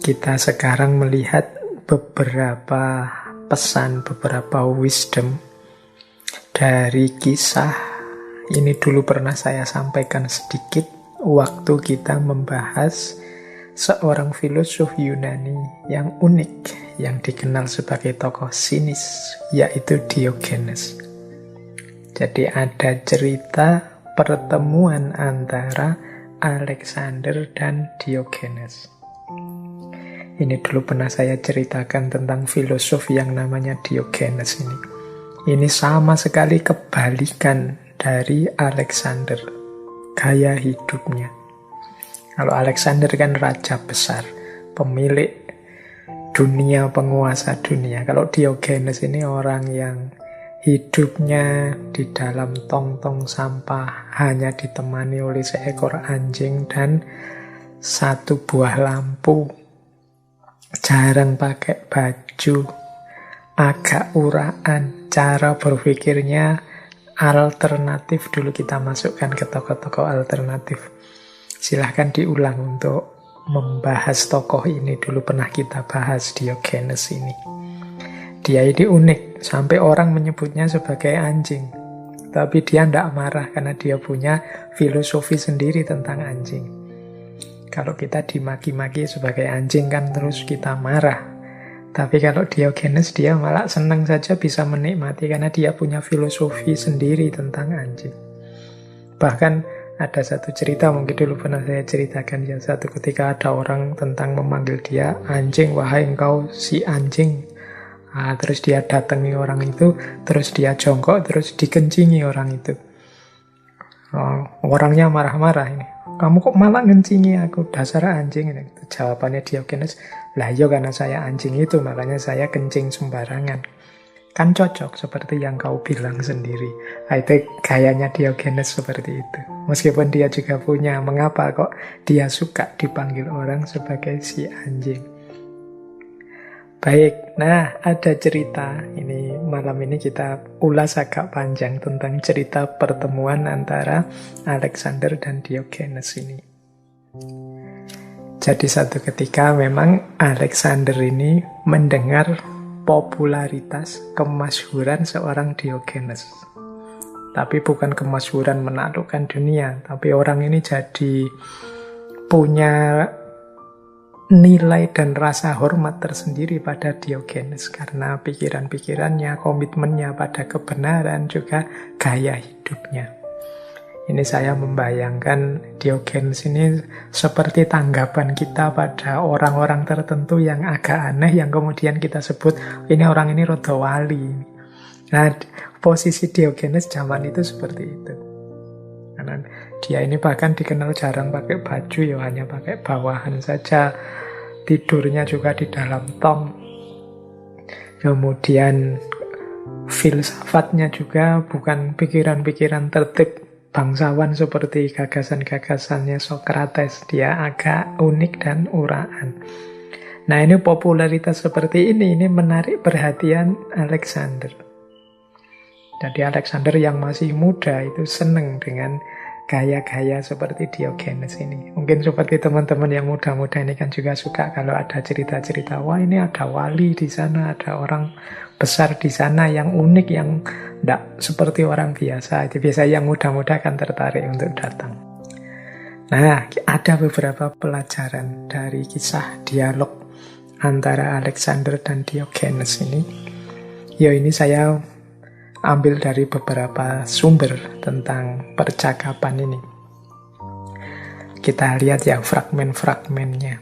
kita sekarang melihat beberapa pesan, beberapa wisdom dari kisah. Ini dulu pernah saya sampaikan sedikit waktu kita membahas seorang filosof Yunani yang unik, yang dikenal sebagai tokoh sinis, yaitu Diogenes. Jadi ada cerita pertemuan antara Alexander dan Diogenes. Ini dulu pernah saya ceritakan tentang filosof yang namanya Diogenes ini. Ini sama sekali kebalikan dari Alexander, gaya hidupnya. Kalau Alexander kan raja besar, pemilik dunia, penguasa dunia. Kalau Diogenes ini orang yang hidupnya di dalam tong-tong sampah, hanya ditemani oleh seekor anjing dan satu buah lampu, jarang pakai baju, agak uraan, cara berpikirnya alternatif. Dulu kita masukkan ke tokoh-tokoh alternatif. Silahkan diulang untuk membahas tokoh ini. Dulu pernah kita bahas Diogenes ini. Dia ini unik, sampai orang menyebutnya sebagai anjing. Tapi dia tidak marah karena dia punya filosofi sendiri tentang anjing. Kalau kita dimaki-maki sebagai anjing kan terus kita marah. Tapi kalau Diogenes dia malah senang saja bisa menikmati karena dia punya filosofi sendiri tentang anjing. Bahkan ada satu cerita, mungkin dulu pernah saya ceritakan ya, satu ketika ada orang tentang memanggil dia anjing, wahai engkau si anjing. Terus dia datangi orang itu, terus dia jongkok, terus dikencingi orang itu. Orangnya marah-marah ini. Kamu kok malah ngencingi aku, dasar anjing ini. Jawabannya Diogenes, lah iya karena saya anjing itu, makanya saya kencing sembarangan. Kan cocok seperti yang kau bilang sendiri. Itu gayanya Diogenes seperti itu. Meskipun dia juga punya, mengapa kok dia suka dipanggil orang sebagai si anjing. Baik, nah ada cerita. Ini malam ini kita ulas agak panjang tentang cerita pertemuan antara Alexander dan Diogenes ini. Jadi satu ketika memang Alexander ini mendengar popularitas, kemasyhuran seorang Diogenes. Tapi bukan kemasyhuran menaklukkan dunia, tapi orang ini jadi punya nilai dan rasa hormat tersendiri pada Diogenes karena pikiran-pikirannya, komitmennya pada kebenaran, juga gaya hidupnya. Ini saya membayangkan Diogenes ini seperti tanggapan kita pada orang-orang tertentu yang agak aneh, yang kemudian kita sebut ini orang ini rada wali. Nah, posisi Diogenes zaman itu seperti itu. Karena dia ini bahkan dikenal jarang pakai baju, ya hanya pakai bawahan saja. Tidurnya juga di dalam tong. Kemudian filsafatnya juga bukan pikiran-pikiran tertib bangsawan seperti gagasan-gagasannya Socrates. Dia agak unik dan uraan. Nah, ini popularitas seperti ini menarik perhatian Alexander. Jadi Alexander yang masih muda itu senang dengan gaya-gaya seperti Diogenes ini. Mungkin seperti teman-teman yang muda-muda ini kan juga suka kalau ada cerita-cerita, wah ini ada wali di sana, ada orang besar di sana yang unik, yang tidak seperti orang biasa. Itu biasa yang muda-muda kan tertarik untuk datang. Nah, ada beberapa pelajaran dari kisah dialog antara Alexander dan Diogenes ini. Ya, ini saya ambil dari beberapa sumber tentang percakapan ini. Kita lihat ya fragmen-fragmennya.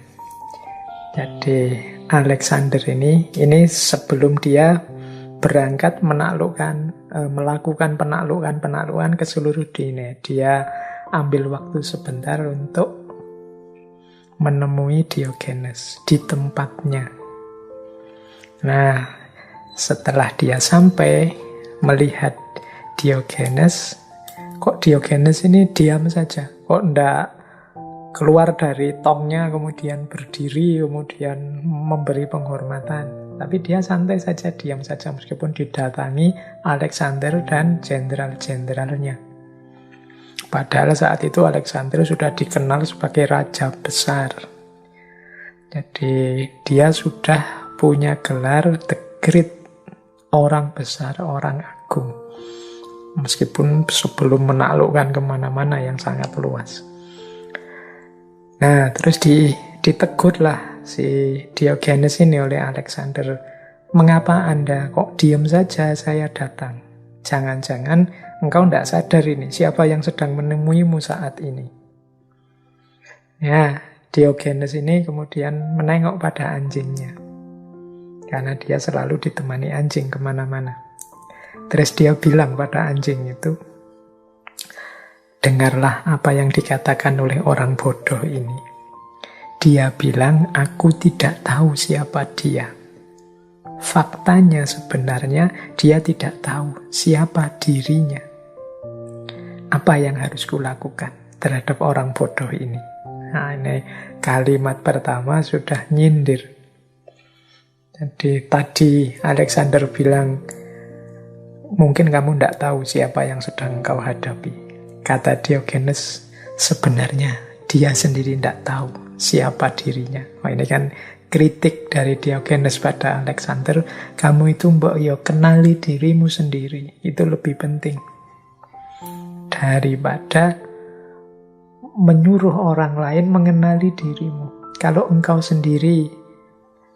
Jadi Alexander ini sebelum dia berangkat melakukan penaklukan ke seluruh dunia, dia ambil waktu sebentar untuk menemui Diogenes di tempatnya. Nah, setelah dia sampai melihat Diogenes, kok Diogenes ini diam saja, kok ndak keluar dari tongnya kemudian berdiri kemudian memberi penghormatan, tapi dia santai saja, diam saja meskipun didatangi Alexander dan jenderal-jenderalnya. Padahal saat itu Alexander sudah dikenal sebagai raja besar. Jadi dia sudah punya gelar the great, orang besar, orang agung. Meskipun sebelum menaklukkan kemana-mana yang sangat luas. Nah, terus ditegurlah si Diogenes ini oleh Alexander. Mengapa Anda kok diam saja saya datang? Jangan-jangan engkau tidak sadar ini, siapa yang sedang menemuimu saat ini. Ya, Diogenes ini kemudian menengok pada anjingnya. Karena dia selalu ditemani anjing kemana-mana. Terus dia bilang pada anjing itu, dengarlah apa yang dikatakan oleh orang bodoh ini. Dia bilang, aku tidak tahu siapa dia. Faktanya sebenarnya dia tidak tahu siapa dirinya. Apa yang harus kulakukan terhadap orang bodoh ini? Nah, ini kalimat pertama sudah nyindir. Jadi tadi Alexander bilang, mungkin kamu tidak tahu siapa yang sedang kau hadapi. Kata Diogenes, sebenarnya dia sendiri tidak tahu siapa dirinya. Oh, ini kan kritik dari Diogenes pada Alexander. Kamu itu mbok yo kenali dirimu sendiri. Itu lebih penting daripada menyuruh orang lain mengenali dirimu. Kalau engkau sendiri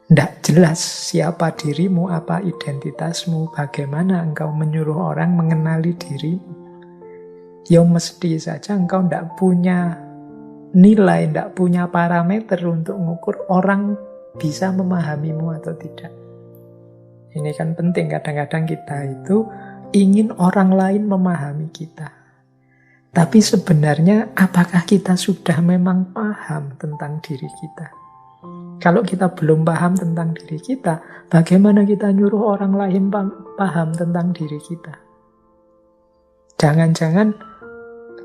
tidak jelas siapa dirimu, apa identitasmu, bagaimana engkau menyuruh orang mengenali dirimu. Ya mesti saja engkau tidak punya nilai, tidak punya parameter untuk mengukur orang bisa memahamimu atau tidak. Ini kan penting, kadang-kadang kita itu ingin orang lain memahami kita. Tapi sebenarnya apakah kita sudah memang paham tentang diri kita? Kalau kita belum paham tentang diri kita, bagaimana kita nyuruh orang lain paham tentang diri kita? Jangan-jangan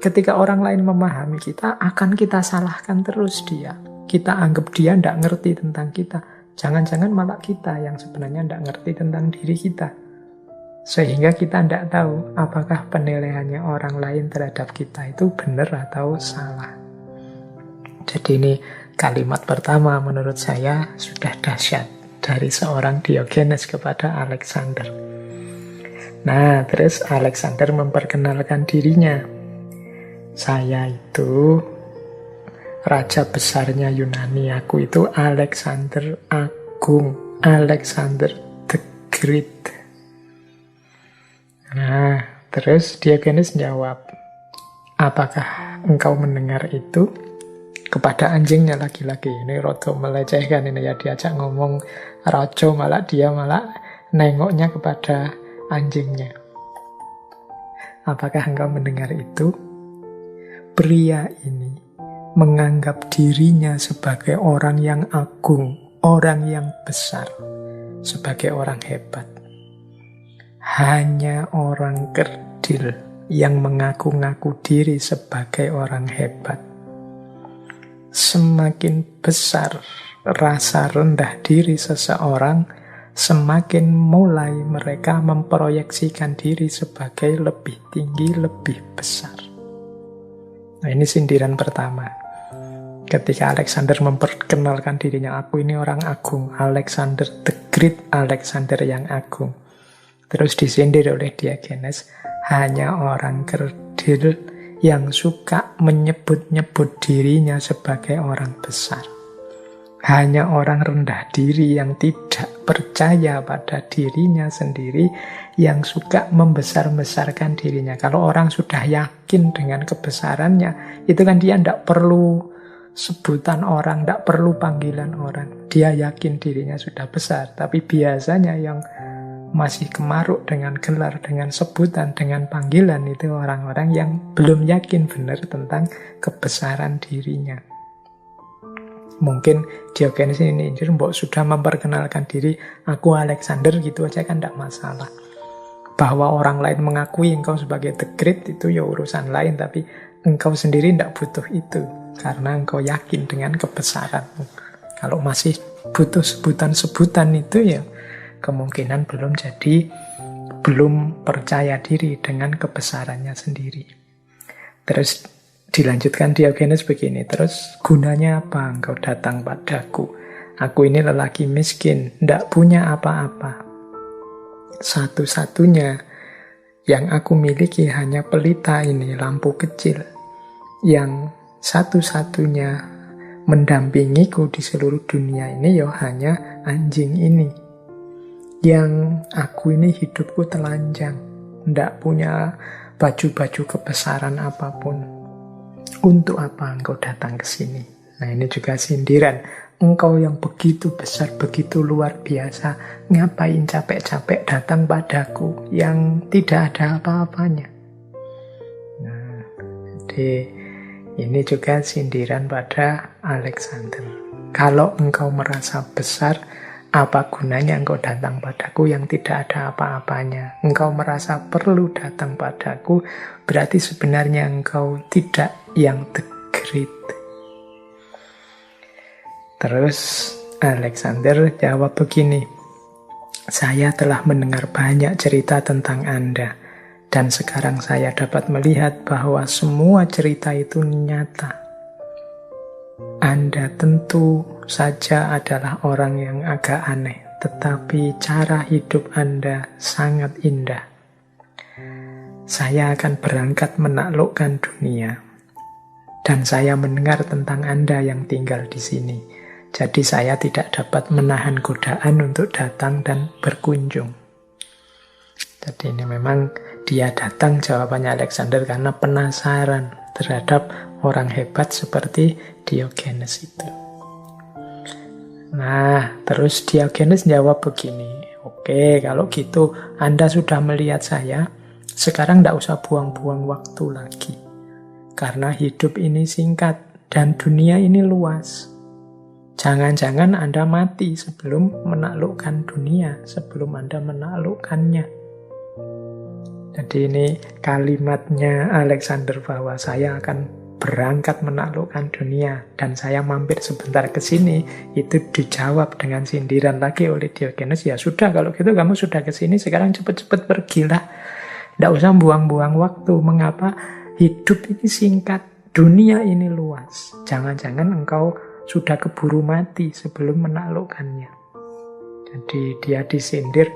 ketika orang lain memahami kita, akan kita salahkan terus dia. Kita anggap dia tidak ngerti tentang kita. Jangan-jangan malah kita yang sebenarnya tidak ngerti tentang diri kita. Sehingga kita tidak tahu apakah penilaiannya orang lain terhadap kita itu benar atau salah. Jadi ini kalimat pertama menurut saya sudah dahsyat dari seorang Diogenes kepada Alexander. Nah, terus Alexander memperkenalkan dirinya. Saya itu raja besarnya Yunani, aku itu Alexander Agung, Alexander the Great. Nah, terus Diogenes jawab, apakah engkau mendengar itu? Kepada anjingnya lagi-lagi. Ini rodo melecehkan ini ya, diajak ngomong rojo, malah dia malah nengoknya kepada anjingnya. Apakah engkau mendengar itu? Pria ini menganggap dirinya sebagai orang yang agung, orang yang besar, sebagai orang hebat. Hanya orang kerdil yang mengaku-ngaku diri sebagai orang hebat. Semakin besar rasa rendah diri seseorang, semakin mulai mereka memproyeksikan diri sebagai lebih tinggi, lebih besar. Nah, ini sindiran pertama. Ketika Alexander memperkenalkan dirinya, aku ini orang agung, Alexander the Great, Alexander yang agung. Terus disindir oleh Diogenes, hanya orang kerdil yang suka menyebut-nyebut dirinya sebagai orang besar. Hanya orang rendah diri yang tidak percaya pada dirinya sendiri yang suka membesar-besarkan dirinya. Kalau orang sudah yakin dengan kebesarannya, itu kan dia tidak perlu sebutan orang, tidak perlu panggilan orang. Dia yakin dirinya sudah besar. Tapi biasanya yang masih kemaruk dengan gelar, dengan sebutan, dengan panggilan, itu orang-orang yang belum yakin benar tentang kebesaran dirinya. Mungkin Diogenes ini mbok sudah memperkenalkan diri, aku Alexander, gitu aja kan tidak masalah. Bahwa orang lain mengakui engkau sebagai the great itu ya urusan lain, tapi engkau sendiri tidak butuh itu karena engkau yakin dengan kebesaranmu. Kalau masih butuh sebutan-sebutan itu ya kemungkinan belum percaya diri dengan kebesarannya sendiri. Terus dilanjutkan Diogenes begini, terus gunanya apa engkau datang padaku? Aku ini lelaki miskin, ndak punya apa-apa. Satu-satunya yang aku miliki hanya pelita ini, lampu kecil. Yang satu-satunya mendampingiku di seluruh dunia ini ya hanya anjing ini. Yang aku ini hidupku telanjang, ndak punya baju-baju kebesaran apapun. Untuk apa engkau datang ke sini? Nah, ini juga sindiran. Engkau yang begitu besar, begitu luar biasa, ngapain capek-capek datang padaku yang tidak ada apa-apanya? Nah, jadi ini juga sindiran pada Alexander. Kalau engkau merasa besar, apa gunanya engkau datang padaku yang tidak ada apa-apanya? Engkau merasa perlu datang padaku, berarti sebenarnya engkau tidak yang the great. Terus Alexander jawab begini, saya telah mendengar banyak cerita tentang Anda, dan sekarang saya dapat melihat bahwa semua cerita itu nyata. Anda tentu saja adalah orang yang agak aneh, tetapi cara hidup Anda sangat indah. Saya akan berangkat menaklukkan dunia, dan saya mendengar tentang Anda yang tinggal di sini. Jadi saya tidak dapat menahan godaan untuk datang dan berkunjung. Jadi ini memang dia datang, jawabannya Alexander, karena penasaran terhadap orang hebat seperti Diogenes itu. Nah, terus Diogenes jawab begini, oke, kalau gitu Anda sudah melihat saya, sekarang tidak usah buang-buang waktu lagi. Karena hidup ini singkat dan dunia ini luas. Jangan-jangan Anda mati sebelum menaklukkan dunia, sebelum Anda menaklukkannya. Jadi ini kalimatnya Alexander bahwa saya akan berangkat menaklukkan dunia dan saya mampir sebentar ke sini, itu dijawab dengan sindiran lagi oleh Diogenes. Ya sudah, kalau gitu kamu sudah ke sini, sekarang cepat-cepat pergilah. Tidak usah buang-buang waktu. Mengapa? Hidup ini singkat, dunia ini luas. Jangan-jangan engkau sudah keburu mati sebelum menaklukkannya. Jadi dia disindir,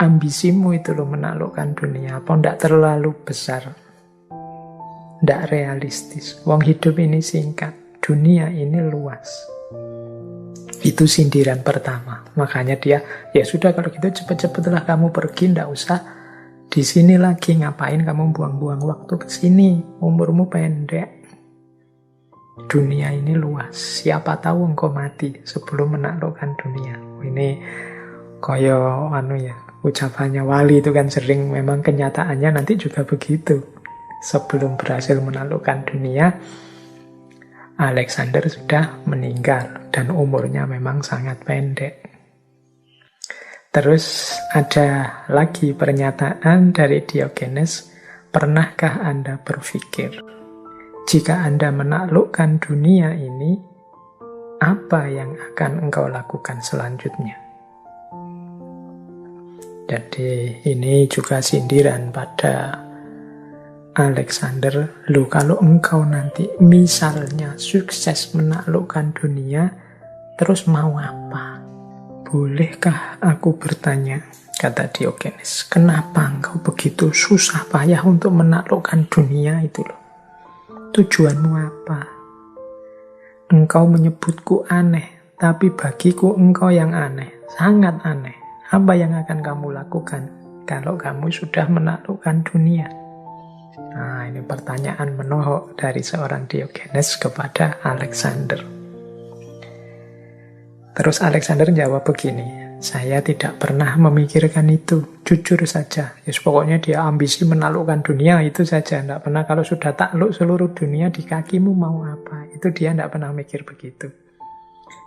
ambisimu itu loh menaklukkan dunia, apa tidak terlalu besar, tidak realistis. Wong hidup ini singkat, dunia ini luas. Itu sindiran pertama. Makanya dia, ya sudah kalau gitu cepat-cepatlah kamu pergi, tidak usah di sini lagi. Ngapain kamu buang-buang waktu ke sini? Umurmu pendek. Dunia ini luas. Siapa tahu engkau mati sebelum menaklukkan dunia. Ini koyo ucapannya wali itu kan sering, memang kenyataannya nanti juga begitu. Sebelum berhasil menaklukkan dunia, Alexander sudah meninggal dan umurnya memang sangat pendek. Terus ada lagi pernyataan dari Diogenes, pernahkah Anda berpikir, jika Anda menaklukkan dunia ini, apa yang akan engkau lakukan selanjutnya? Jadi ini juga sindiran pada Alexander. Loh, kalau engkau nanti misalnya sukses menaklukkan dunia, terus mau apa? Bolehkah aku bertanya, kata Diogenes, kenapa engkau begitu susah payah untuk menaklukkan dunia itu loh? Tujuanmu apa? Engkau menyebutku aneh, tapi bagiku engkau yang aneh, sangat aneh. Apa yang akan kamu lakukan kalau kamu sudah menaklukkan dunia? Nah, ini pertanyaan menohok dari seorang Diogenes kepada Alexander. Terus Alexander jawab begini, saya tidak pernah memikirkan itu, jujur saja. Ya, pokoknya dia ambisi menaklukkan dunia, itu saja. Tidak pernah, kalau sudah takluk seluruh dunia di kakimu mau apa? Itu dia tidak pernah mikir begitu.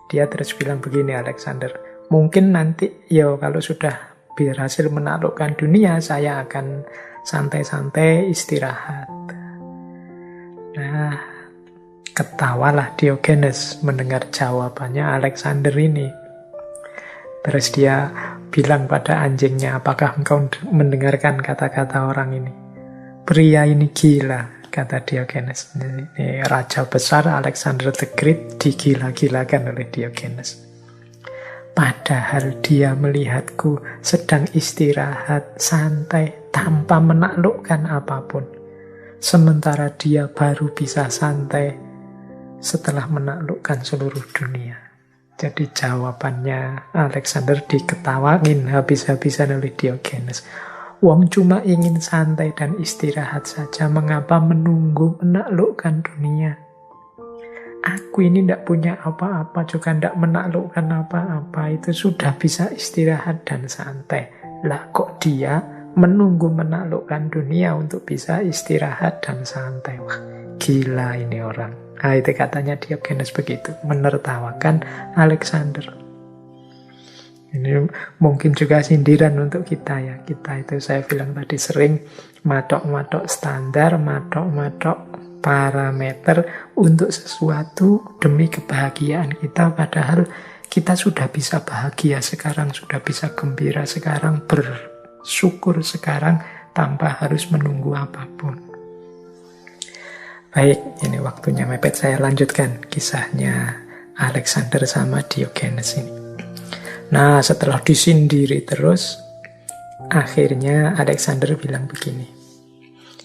Dia terus bilang begini, Alexander, mungkin nanti ya kalau sudah berhasil menaklukkan dunia, saya akan santai-santai istirahat. Nah, ketawalah Diogenes mendengar jawabannya Alexander ini. Terus dia bilang pada anjingnya, apakah engkau mendengarkan kata-kata orang ini? Pria ini gila, kata Diogenes. Ini raja besar Alexander the Great digila-gilakan oleh Diogenes. Padahal dia melihatku sedang istirahat, santai, tanpa menaklukkan apapun. Sementara dia baru bisa santai setelah menaklukkan seluruh dunia. Jadi jawabannya Alexander diketawain habis-habisan oleh Diogenes. Wong cuma ingin santai dan istirahat saja, mengapa menunggu menaklukkan dunia? Aku ini tidak punya apa-apa, juga tidak menaklukkan apa-apa. Itu sudah bisa istirahat dan santai. Lah kok dia menunggu menaklukkan dunia untuk bisa istirahat dan santai? Wah, gila ini orang. Nah, itu katanya Diogenes begitu, menertawakan Alexander. Ini mungkin juga sindiran untuk kita ya. Kita itu saya bilang tadi sering matok-matok standar, matok-matok parameter untuk sesuatu demi kebahagiaan kita, padahal kita sudah bisa bahagia sekarang, sudah bisa gembira sekarang, bersyukur sekarang tanpa harus menunggu apapun. Baik, ini waktunya mepet, saya lanjutkan kisahnya Alexander sama Diogenes ini. Nah, setelah disindiri terus, akhirnya Alexander bilang begini.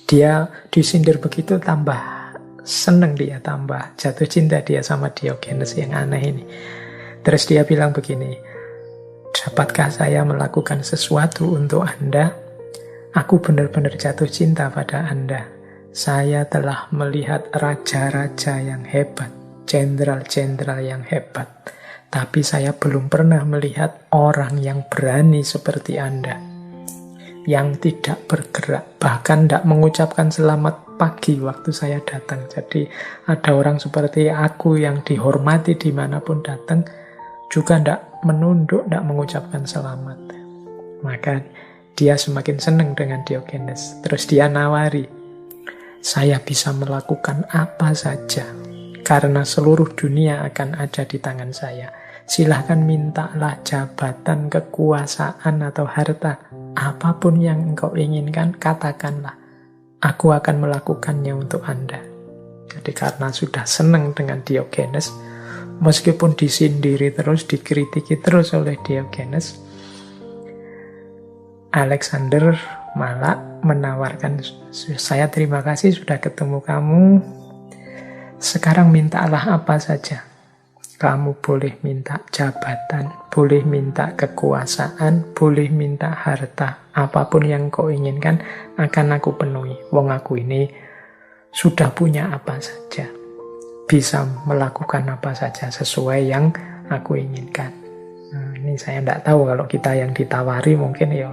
Dia disindir begitu tambah seneng dia, tambah jatuh cinta dia sama Diogenes yang aneh ini. Terus dia bilang begini, dapatkah saya melakukan sesuatu untuk Anda? Aku benar-benar jatuh cinta pada Anda. Saya telah melihat raja-raja yang hebat, jenderal-jenderal yang hebat. Tapi saya belum pernah melihat orang yang berani seperti Anda, yang tidak bergerak, bahkan tidak mengucapkan selamat pagi waktu saya datang. Jadi ada orang seperti aku yang dihormati dimanapun datang, juga tidak menunduk, tidak mengucapkan selamat. Maka dia semakin senang dengan Diogenes. Terus dia nawari, saya bisa melakukan apa saja, karena seluruh dunia akan ada di tangan saya. Silahkan mintalah jabatan, kekuasaan, atau harta. Apapun yang engkau inginkan, katakanlah. Aku akan melakukannya untuk Anda. Jadi karena sudah senang dengan Diogenes, meskipun disindiri terus, dikritiki terus oleh Diogenes, Alexander malah menawarkan, saya terima kasih sudah ketemu kamu, sekarang mintalah apa saja. Kamu boleh minta jabatan, boleh minta kekuasaan, boleh minta harta. Apapun yang kau inginkan akan aku penuhi. Wong aku ini sudah punya apa saja. Bisa melakukan apa saja sesuai yang aku inginkan. Nah, ini saya tidak tahu kalau kita yang ditawari mungkin ya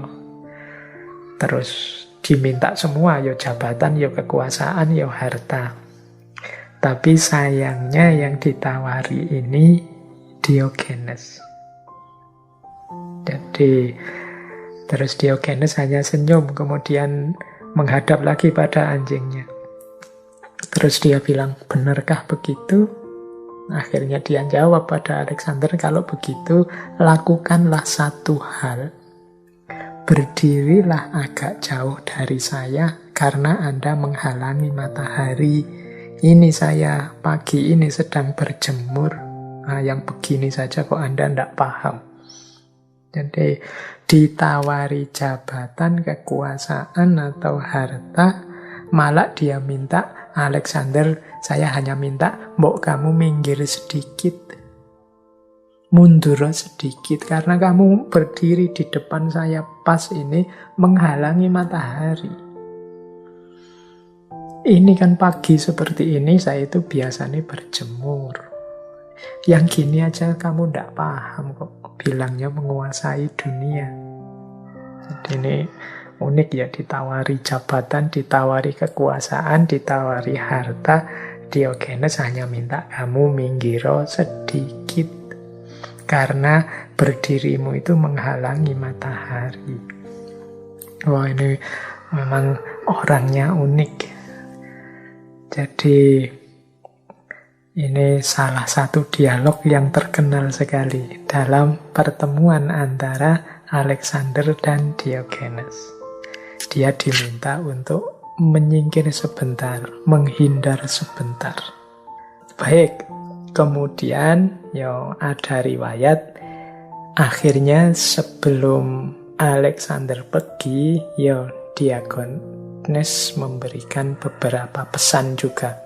terus diminta semua, ya jabatan, ya kekuasaan, ya harta. Tapi sayangnya yang ditawari ini Diogenes. Jadi terus Diogenes hanya senyum, kemudian menghadap lagi pada anjingnya. Terus dia bilang, benarkah begitu? Akhirnya dia jawab pada Alexander, kalau begitu lakukanlah satu hal. Berdirilah agak jauh dari saya karena Anda menghalangi matahari. Ini saya pagi ini sedang berjemur. Nah, yang begini saja kok Anda tidak paham. Jadi ditawari jabatan, kekuasaan atau harta, malah dia minta, Alexander, saya hanya minta mbok kamu minggir sedikit, mundur sedikit, karena kamu berdiri di depan saya pas ini menghalangi matahari. Ini kan pagi seperti ini, saya itu biasanya berjemur. Yang gini aja kamu ndak paham kok, bilangnya menguasai dunia. Jadi ini unik ya, ditawari jabatan, ditawari kekuasaan, ditawari harta. Diogenes hanya minta kamu minggiro sedikit, karena berdirimu itu menghalangi matahari. Wah, ini memang orangnya unik. Jadi ini salah satu dialog yang terkenal sekali dalam pertemuan antara Alexander dan Diogenes. Dia diminta untuk menyingkir sebentar, menghindar sebentar. Baik, kemudian ada riwayat Akhirnya sebelum Alexander pergi, Diogenes memberikan beberapa pesan juga.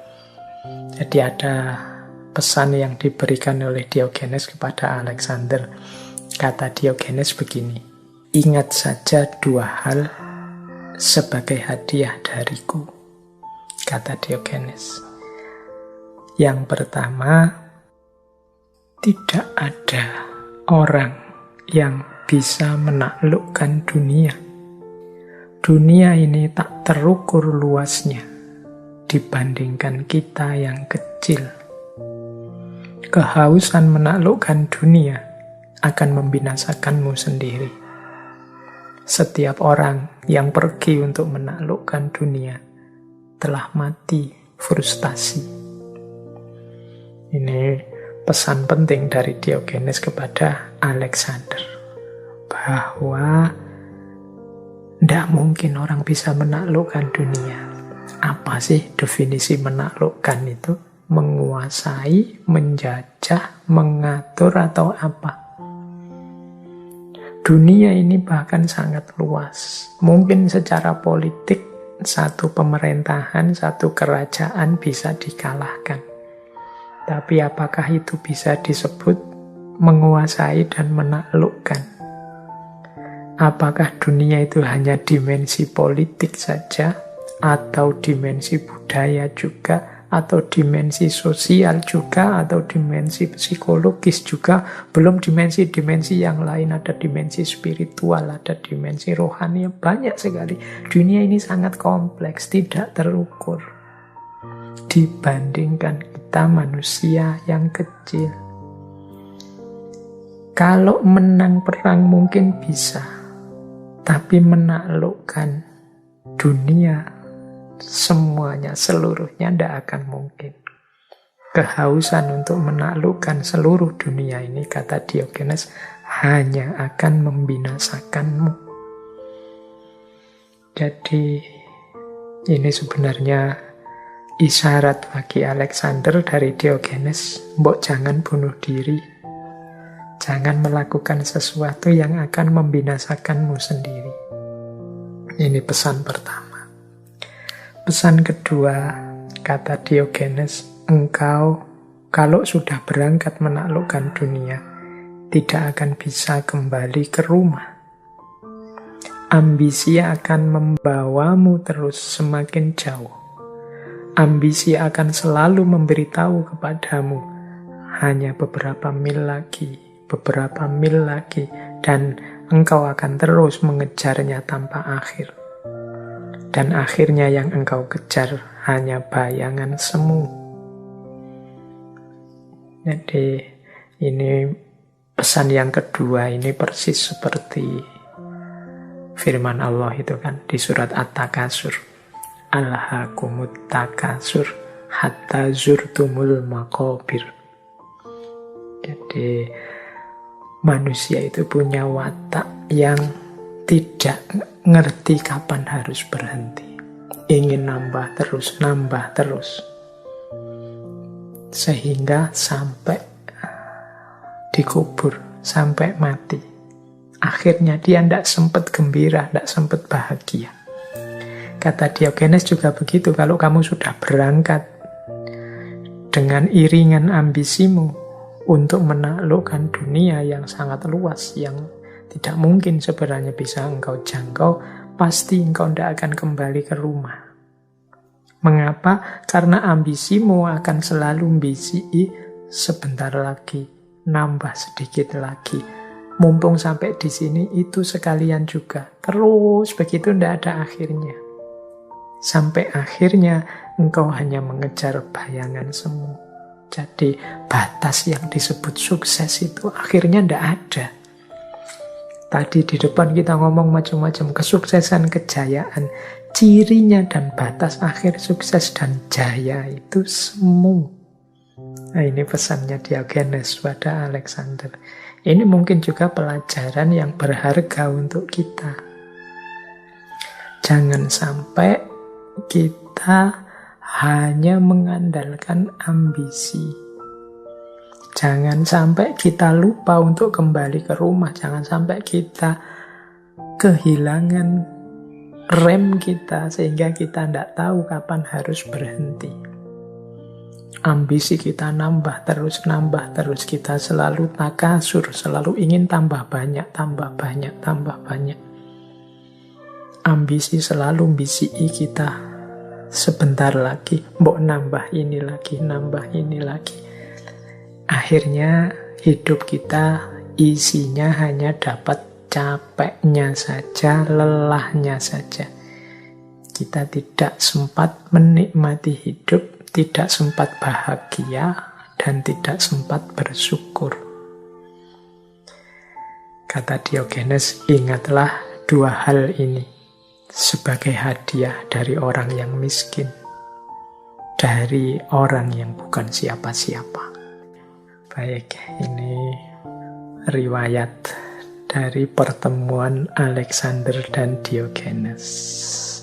Jadi ada pesan yang diberikan oleh Diogenes kepada Alexander. Kata Diogenes begini, "Ingat saja 2 hal sebagai hadiah dariku," kata Diogenes. Yang pertama, tidak ada orang yang bisa menaklukkan dunia. Dunia ini tak terukur luasnya dibandingkan kita yang kecil. Kehausan menaklukkan dunia akan membinasakanmu sendiri. Setiap orang yang pergi untuk menaklukkan dunia telah mati frustasi. Ini pesan penting dari Diogenes kepada Alexander, bahwa tidak mungkin orang bisa menaklukkan dunia. Apa sih definisi menaklukkan itu? Menguasai, menjajah, mengatur, atau apa? Dunia ini bahkan sangat luas. Mungkin secara politik, satu pemerintahan, satu kerajaan bisa dikalahkan. Tapi apakah itu bisa disebut menguasai dan menaklukkan? Apakah dunia itu hanya dimensi politik saja, atau dimensi budaya juga, atau dimensi sosial juga, atau dimensi psikologis juga, belum dimensi-dimensi yang lain, ada dimensi spiritual, ada dimensi rohani, banyak sekali. Dunia ini sangat kompleks, tidak terukur dibandingkan kita manusia yang kecil. Kalau menang perang mungkin bisa, tapi menaklukkan dunia semuanya, seluruhnya tidak akan mungkin. Kehausan untuk menaklukkan seluruh dunia ini, kata Diogenes, hanya akan membinasakanmu. Jadi ini sebenarnya isyarat bagi Alexander dari Diogenes, mbok jangan bunuh diri, jangan melakukan sesuatu yang akan membinasakanmu sendiri. Ini pesan pertama. Pesan kedua, kata Diogenes, engkau kalau sudah berangkat menaklukkan dunia, tidak akan bisa kembali ke rumah. Ambisi akan membawamu terus semakin jauh. Ambisi akan selalu memberitahu kepadamu, hanya beberapa mil lagi, dan engkau akan terus mengejarnya tanpa akhir. Dan akhirnya yang engkau kejar hanya bayangan semu. Jadi ini pesan yang kedua, ini persis seperti firman Allah itu kan di surat At-Takasur. Alhaakumut takasur hatta zurtumul maqabir. Jadi manusia itu punya watak yang tidak ngerti kapan harus berhenti. Ingin nambah terus. Sehingga sampai dikubur, sampai mati. Akhirnya dia tidak sempat gembira, tidak sempat bahagia. Kata Diogenes juga begitu, kalau kamu sudah berangkat dengan iringan ambisimu untuk menaklukkan dunia yang sangat luas, yang tidak mungkin sebenarnya bisa engkau jangkau, pasti engkau tidak akan kembali ke rumah. Mengapa? Karena ambisimu akan selalu ambisi sebentar lagi, nambah sedikit lagi. Mumpung sampai di sini, itu sekalian juga. Terus begitu tidak ada akhirnya. Sampai akhirnya engkau hanya mengejar bayangan semu. Jadi batas yang disebut sukses itu akhirnya tidak ada. Tadi di depan kita ngomong macam-macam kesuksesan, kejayaan. Cirinya dan batas akhir sukses dan jaya itu semu. Nah, ini pesannya Diogenes pada Alexander. Ini mungkin juga pelajaran yang berharga untuk kita. Jangan sampai kita hanya mengandalkan ambisi. Jangan sampai kita lupa untuk kembali ke rumah. Jangan sampai kita kehilangan rem kita sehingga kita tidak tahu kapan harus berhenti. Ambisi kita nambah terus. Kita selalu takasur, selalu ingin tambah banyak. Ambisi selalu bisiki kita. Sebentar lagi, mbok nambah ini lagi. Akhirnya hidup kita isinya hanya dapat capeknya saja, lelahnya saja. Kita tidak sempat menikmati hidup, tidak sempat bahagia, dan tidak sempat bersyukur. Kata Diogenes, ingatlah dua hal ini sebagai hadiah dari orang yang miskin, dari orang yang bukan siapa-siapa. Baik, ini riwayat dari pertemuan Alexander dan Diogenes.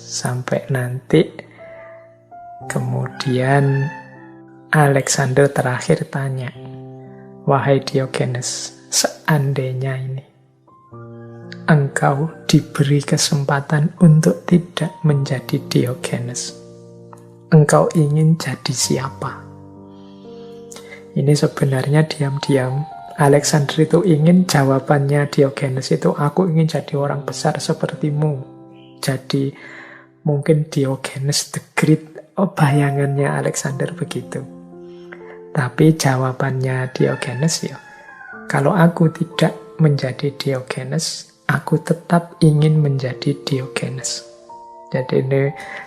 Sampai nanti, kemudian Alexander terakhir tanya, wahai Diogenes, seandainya ini engkau diberi kesempatan untuk tidak menjadi Diogenes, engkau ingin jadi siapa? Ini sebenarnya diam-diam Alexander itu ingin jawabannya Diogenes itu, aku ingin jadi orang besar sepertimu. Jadi mungkin Diogenes the Great, bayangannya Alexander begitu. Tapi jawabannya Diogenes ya, kalau aku tidak menjadi Diogenes, aku tetap ingin menjadi Diogenes. Jadi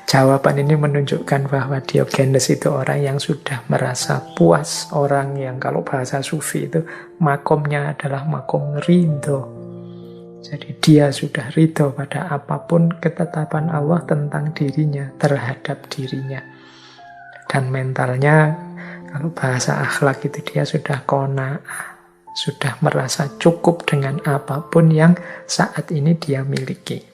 jawaban ini menunjukkan bahwa Diogenes itu orang yang sudah merasa puas, orang yang kalau bahasa sufi itu makomnya adalah makom ridho. Jadi dia sudah ridho pada apapun ketetapan Allah tentang dirinya, terhadap dirinya. Dan mentalnya, kalau bahasa akhlak itu dia sudah qanaah, sudah merasa cukup dengan apapun yang saat ini dia miliki.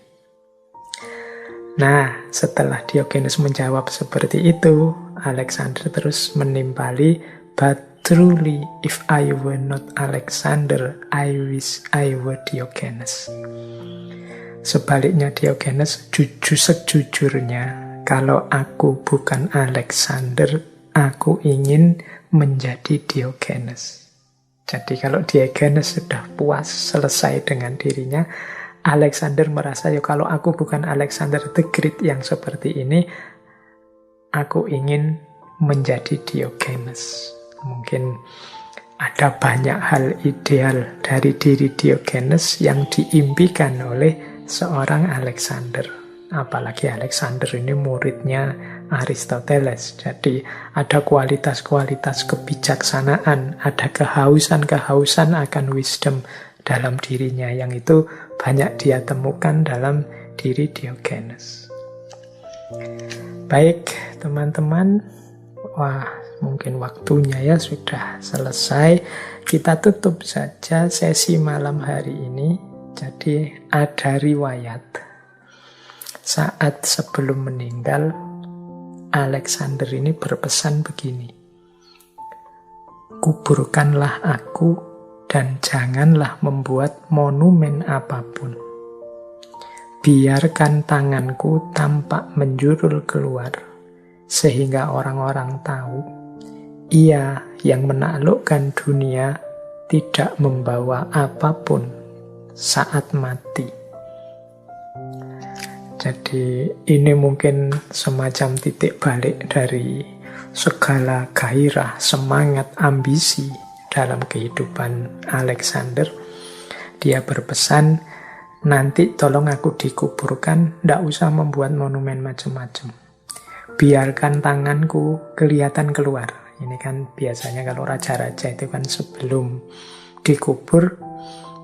Nah, setelah Diogenes menjawab seperti itu, Alexander terus menimpali, but truly, if I were not Alexander, I wish I were Diogenes. Sebaliknya Diogenes, sejujurnya, kalau aku bukan Alexander, aku ingin menjadi Diogenes. Jadi kalau Diogenes sudah puas, selesai dengan dirinya, Alexander merasa, ya kalau aku bukan Alexander the Great yang seperti ini, aku ingin menjadi Diogenes. Mungkin ada banyak hal ideal dari diri Diogenes yang diimpikan oleh seorang Alexander. Apalagi Alexander ini muridnya Aristoteles. Jadi ada kualitas-kualitas kebijaksanaan, ada kehausan-kehausan akan wisdom dalam dirinya, yang itu banyak dia temukan dalam diri Diogenes. Baik, teman-teman. Wah, mungkin waktunya ya sudah selesai. Kita tutup saja sesi malam hari ini. Jadi ada riwayat. Saat sebelum meninggal, Alexander ini berpesan begini. Kuburkanlah aku dan janganlah membuat monumen apapun. Biarkan tanganku tampak menjulur keluar, sehingga orang-orang tahu ia yang menaklukkan dunia tidak membawa apapun saat mati. Jadi ini mungkin semacam titik balik dari segala gairah, semangat, ambisi dalam kehidupan Alexander. Dia berpesan, nanti tolong aku dikuburkan, tidak usah membuat monumen macam-macam. Biarkan tanganku kelihatan keluar. Ini kan biasanya kalau raja-raja itu kan sebelum dikubur,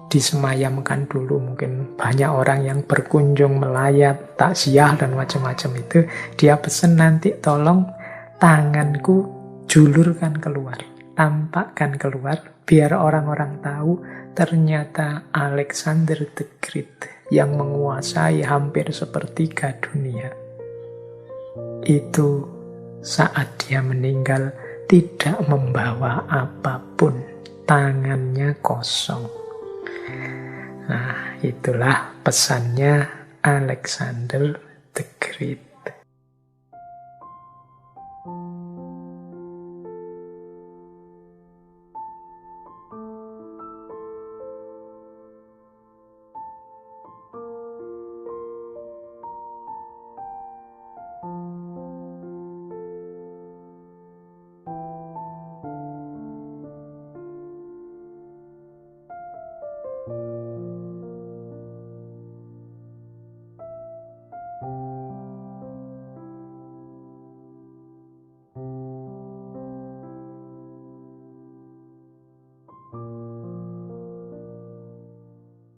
disemayamkan dulu. Mungkin banyak orang yang berkunjung, melayat, takziah dan macam-macam itu. Dia pesan nanti tolong tanganku julurkan keluar, tampakkan keluar, biar orang-orang tahu ternyata Alexander the Great yang menguasai hampir sepertiga dunia. Itu saat dia meninggal tidak membawa apapun. tangannya kosong. Nah, itulah pesannya Alexander the Great.